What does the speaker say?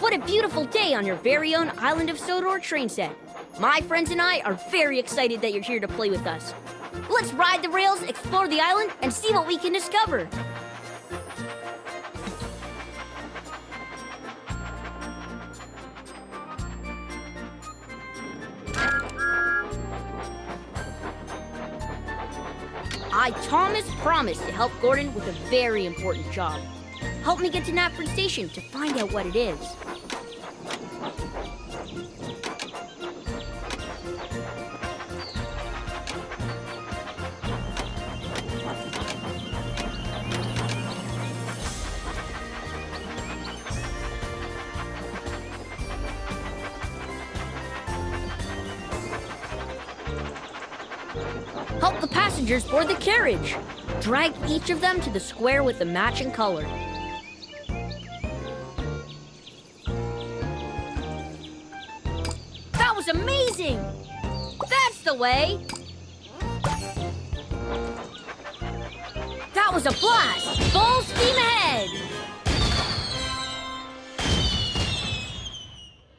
What a beautiful day on your very own Island of Sodor train set. My friends and I are very excited that you're here to play with us. Let's ride the rails, explore the island, and see what we can discover. I, Thomas, promise to help Gordon with a very important job. Help me get to Knapford Station to find out what it is. Help the passengers board the carriage. Drag each of them to the square with the matching color. That was amazing! That's the way! That was a blast! Full steam ahead!